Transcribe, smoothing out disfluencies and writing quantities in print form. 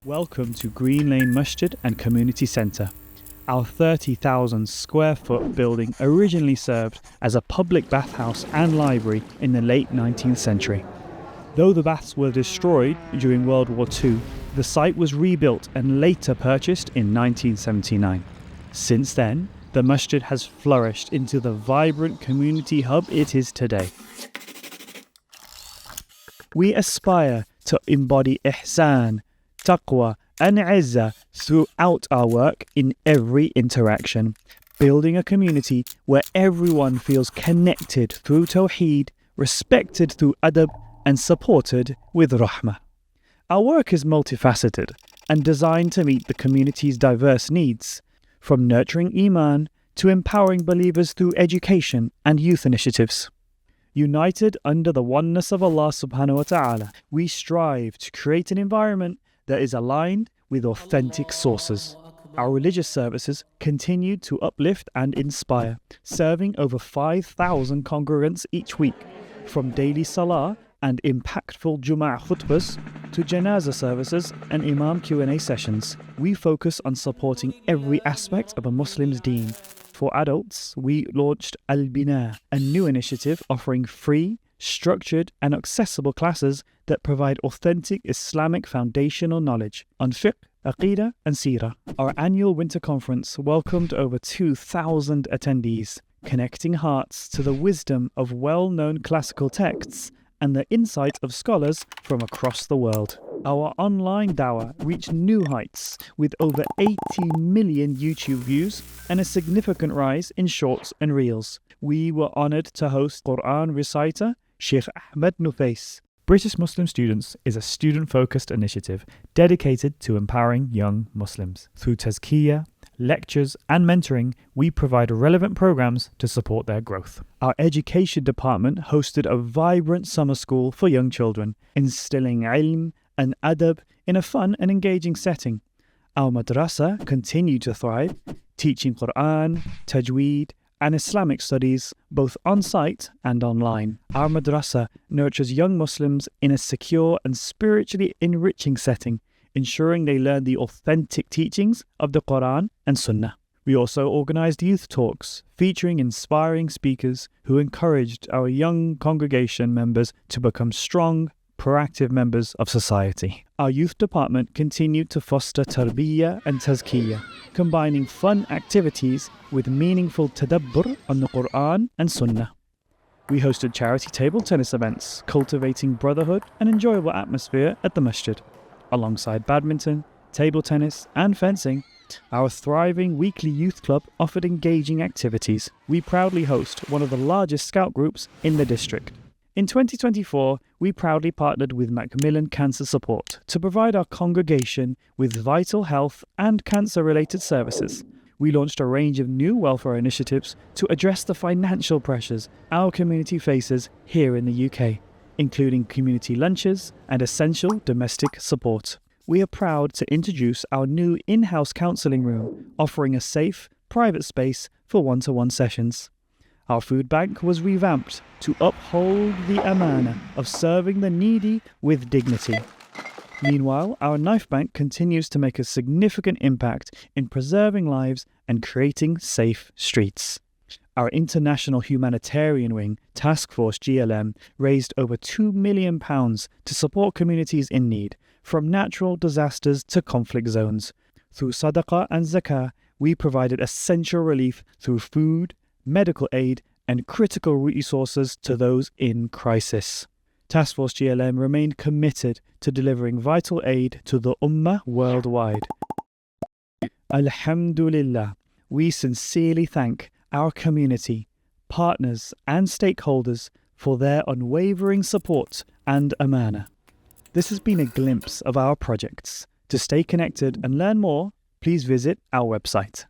Welcome to Green Lane Masjid and Community Centre. Our 30,000 square foot building originally served as a public bathhouse and library in the late 19th century. Though the baths were destroyed during World War II, the site was rebuilt and later purchased in 1979. Since then, the masjid has flourished into the vibrant community hub it is today. We aspire to embody ihsan, taqwa and izzah throughout our work in every interaction, building a community where everyone feels connected through tawheed, respected through adab and supported with rahmah. Our work is multifaceted and designed to meet the community's diverse needs, from nurturing iman to empowering believers through education and youth initiatives. United under the oneness of Allah subhanahu wa ta'ala, we strive to create an environment that is aligned with authentic sources. Our religious services continue to uplift and inspire, serving over 5,000 congregants each week, from daily salah and impactful Jum'ah khutbahs to janazah services and Imam Q&A sessions. We focus on supporting every aspect of a Muslim's deen. For adults, we launched Al-Bina, a new initiative offering free, structured and accessible classes that provide authentic Islamic foundational knowledge on fiqh, aqeedah and seerah. Our annual winter conference welcomed over 2,000 attendees, connecting hearts to the wisdom of well-known classical texts and the insight of scholars from across the world. Our online dawah reached new heights with over 80 million YouTube views and a significant rise in shorts and reels. We were honoured to host Quran reciter Sheikh Ahmed Nufais. British Muslim Students is a student-focused initiative dedicated to empowering young Muslims. Through tazkiyah, lectures and mentoring, we provide relevant programs to support their growth. Our education department hosted a vibrant summer school for young children, instilling ilm and adab in a fun and engaging setting. Our madrasa continued to thrive, teaching Quran, tajweed and Islamic studies both on-site and online. Our madrasa nurtures young Muslims in a secure and spiritually enriching setting, ensuring they learn the authentic teachings of the Quran and Sunnah. We also organised youth talks featuring inspiring speakers who encouraged our young congregation members to become strong, proactive members of society. Our youth department continued to foster tarbiyah and tazkiyah, combining fun activities with meaningful tadabbur on the Quran and Sunnah. We hosted charity table tennis events, cultivating brotherhood and enjoyable atmosphere at the masjid. Alongside badminton, table tennis and fencing, our thriving weekly youth club offered engaging activities. We proudly host one of the largest scout groups in the district. In 2024, we proudly partnered with Macmillan Cancer Support to provide our congregation with vital health and cancer-related services. We launched a range of new welfare initiatives to address the financial pressures our community faces here in the UK, including community lunches and essential domestic support. We are proud to introduce our new in-house counselling room, offering a safe, private space for one-to-one sessions. Our food bank was revamped to uphold the amana of serving the needy with dignity. Meanwhile, our knife bank continues to make a significant impact in preserving lives and creating safe streets. Our international humanitarian wing, Task Force GLM, raised over £2 million to support communities in need, from natural disasters to conflict zones. Through sadaqah and zakah, we provided essential relief through food, medical aid and critical resources to those in crisis. Task Force GLM remained committed to delivering vital aid to the Ummah worldwide. Alhamdulillah, we sincerely thank our community, partners and stakeholders for their unwavering support and amana. This has been a glimpse of our projects. To stay connected and learn more, please visit our website.